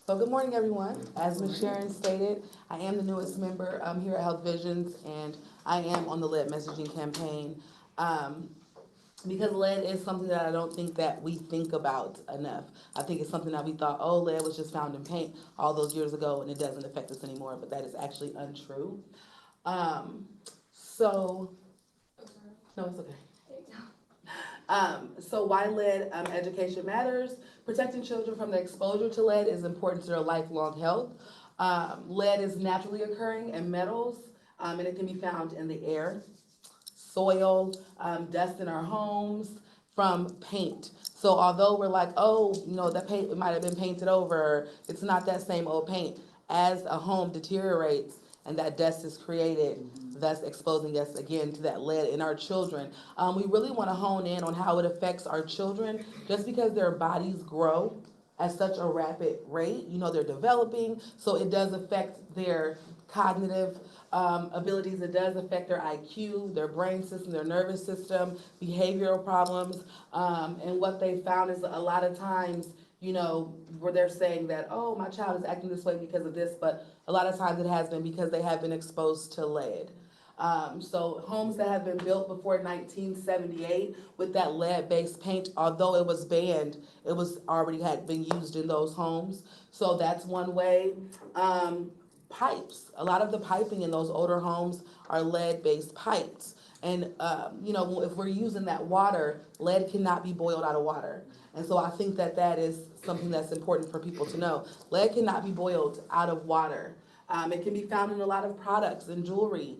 So good morning, everyone. As Ms. Sharon stated, I am the newest member here at HealthVisions, and I am on the lead messaging campaign. Um, because lead is something that I don't think that we think about enough. I think it's something that we thought, oh, lead was just found in paint all those years ago, and it doesn't affect us anymore. But that is actually untrue. Um, so, no, it's okay. So why lead education matters. Protecting children from the exposure to lead is important to their lifelong health. Lead is naturally occurring in metals, and it can be found in the air, soil, dust in our homes, from paint. So although we're like, oh, that paint it might have been painted over, it's not that same old paint. As a home deteriorates and that dust is created, thus exposing us again to that lead in our children. We really want to hone in on how it affects our children, just because their bodies grow at such a rapid rate. They're developing, so it does affect their cognitive abilities. It does affect their IQ, their brain system, their nervous system, behavioral problems. And what they found is a lot of times, where they're saying that, oh, my child is acting this way because of this, but a lot of times it has been because they have been exposed to lead. So homes that have been built before 1978 with that lead-based paint, although it was banned, it was already had been used in those homes. So that's one way. Pipes. A lot of the piping in those older homes are lead-based pipes. And, if we're using that water, lead cannot be boiled out of water. And so I think that that is something that's important for people to know. Lead cannot be boiled out of water. It can be found in a lot of products and jewelry,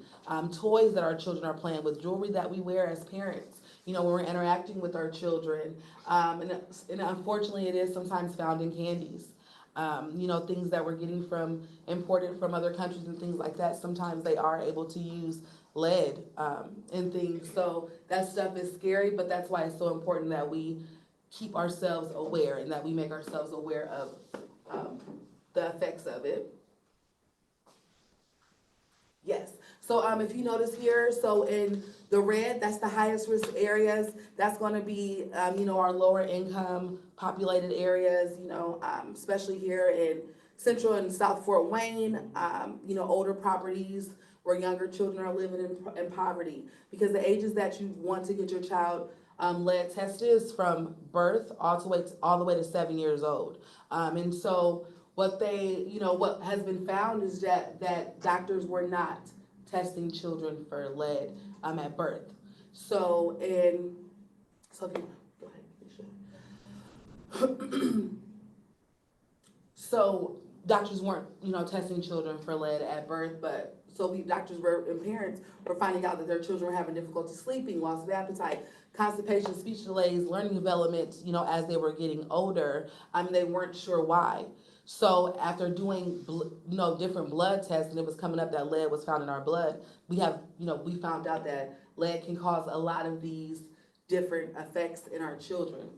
toys that our children are playing with, jewelry that we wear as parents, when we're interacting with our children. And unfortunately, it is sometimes found in candies. Things that we're getting from imported from other countries and things like that. Sometimes they are able to use lead in things. So that stuff is scary, but that's why it's so important that we keep ourselves aware and that we make ourselves aware of the effects of it. Yes. So if you notice here, so in the red, that's the highest risk areas. That's going to be, our lower income populated areas, especially here in Central and South Fort Wayne, older properties where younger children are living in poverty. Because the ages that you want to get your child lead tested is from birth all the way to 7 years old. And so what has been found is that doctors were not testing children for lead at birth. So if you go ahead. So doctors weren't testing children for lead at birth, but doctors and parents were finding out that their children were having difficulty sleeping, loss of appetite, constipation, speech delays, learning development, as they were getting older. They weren't sure why. So after doing, different blood tests, and it was coming up that lead was found in our blood, we found out that lead can cause a lot of these different effects in our children,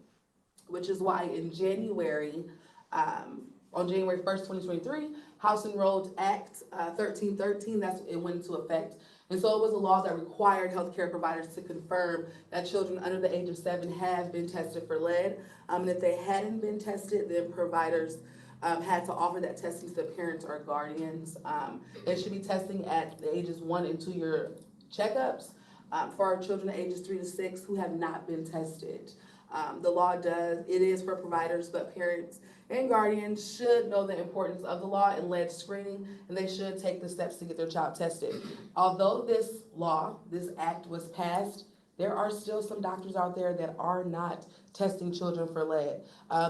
which is why in January, on January 1st, 2023, House Enrolled Act 1313, it went into effect. And so it was a law that required healthcare providers to confirm that children under the age of 7 have been tested for lead. And if they hadn't been tested, then providers had to offer that testing to parents or guardians. They should be testing at the ages 1 and 2 year checkups for our children ages 3 to 6 who have not been tested. The law it is for providers, but parents and guardians should know the importance of the law and lead screening, and they should take the steps to get their child tested. Although this act was passed, there are still some doctors out there that are not testing children for lead.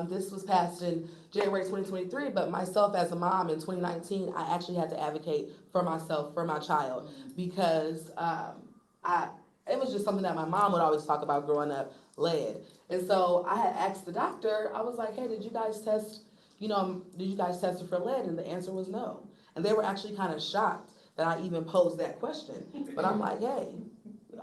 This was passed in January 2023, but myself as a mom in 2019, I actually had to advocate for myself, for my child, because it was just something that my mom would always talk about growing up, lead. And so I had asked the doctor, I was like, hey, did you guys test it for lead? And the answer was no. And they were actually kind of shocked that I even posed that question. But I'm like, hey,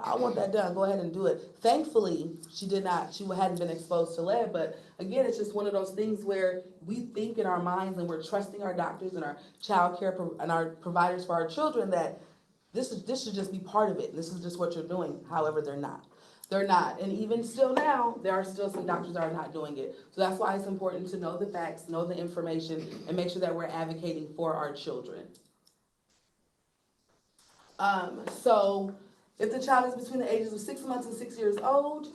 I want that done. Go ahead and do it. Thankfully, she hadn't been exposed to lead. But again, it's just one of those things where we think in our minds and we're trusting our doctors and our child care and our providers for our children that this should just be part of it. This is just what you're doing. However, they're not. They're not. And even still now, there are still some doctors that are not doing it. So that's why it's important to know the facts, know the information, and make sure that we're advocating for our children. So if the child is between the ages of 6 months and 6 years old,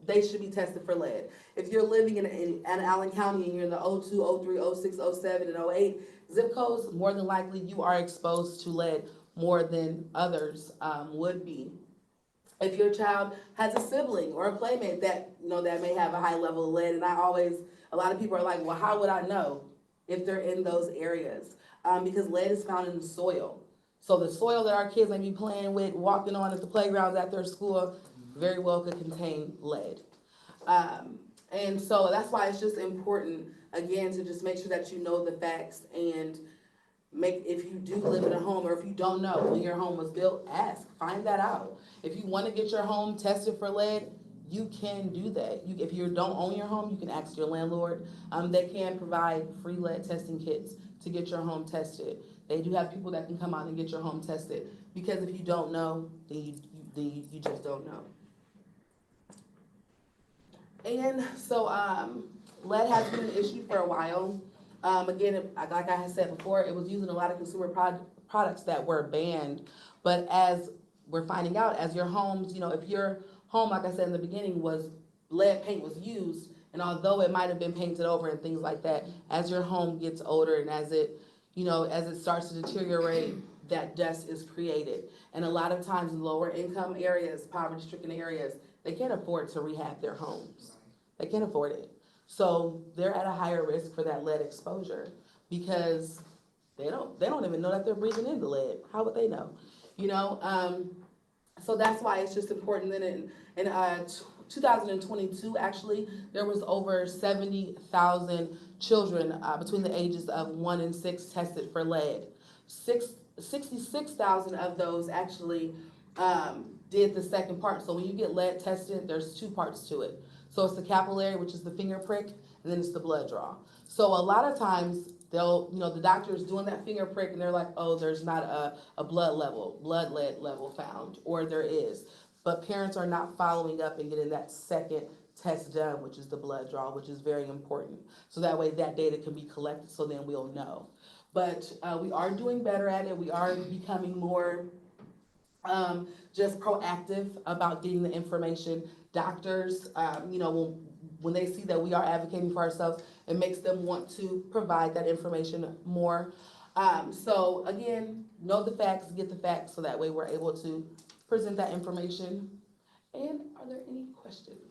they should be tested for lead. If you're living in Allen County and you're in the 02, 03, 06, 07, and 08 zip codes, more than likely you are exposed to lead more than others would be. If your child has a sibling or a playmate that that may have a high level of lead, and a lot of people are like, well, how would I know if they're in those areas? Because lead is found in the soil. So the soil that our kids may be playing with, walking on at the playgrounds at their school, very well could contain lead. And so that's why it's just important, again, to just make sure that you know the facts, and if you do live in a home, or if you don't know when your home was built, find that out. If you want to get your home tested for lead, you can do that. If you don't own your home, you can ask your landlord. They can provide free lead testing kits to get your home tested. They do have people that can come out and get your home tested, because if you don't know, then you just don't know. And so lead has been an issue for a while. Again, like I had said before, it was used in a lot of consumer products that were banned. But as we're finding out, as your homes, if your home, like I said in the beginning, lead paint was used, and although it might have been painted over and things like that, as your home gets older and as it starts to deteriorate, that dust is created. And a lot of times in lower income areas, poverty-stricken areas, they can't afford to rehab their homes. They can't afford it. So they're at a higher risk for that lead exposure, because they don't even know that they're breathing in the lead. How would they know? So that's why it's just important that in 2022, actually, there was over 70,000 children between the ages of 1 and 6 tested for lead. 66,000 of those actually did the second part. So when you get lead tested, there's 2 parts to it. So it's the capillary, which is the finger prick, and then it's the blood draw. So a lot of times the doctor is doing that finger prick and they're like, oh, there's not a blood lead level found, or there is. But parents are not following up and getting that second test done, which is the blood draw, which is very important. So that way that data can be collected, so then we'll know. But we are doing better at it. We are becoming more just proactive about getting the information. Doctors, when they see that we are advocating for ourselves, it makes them want to provide that information more. So again, know the facts, get the facts, so that way we're able to present that information. And are there any questions?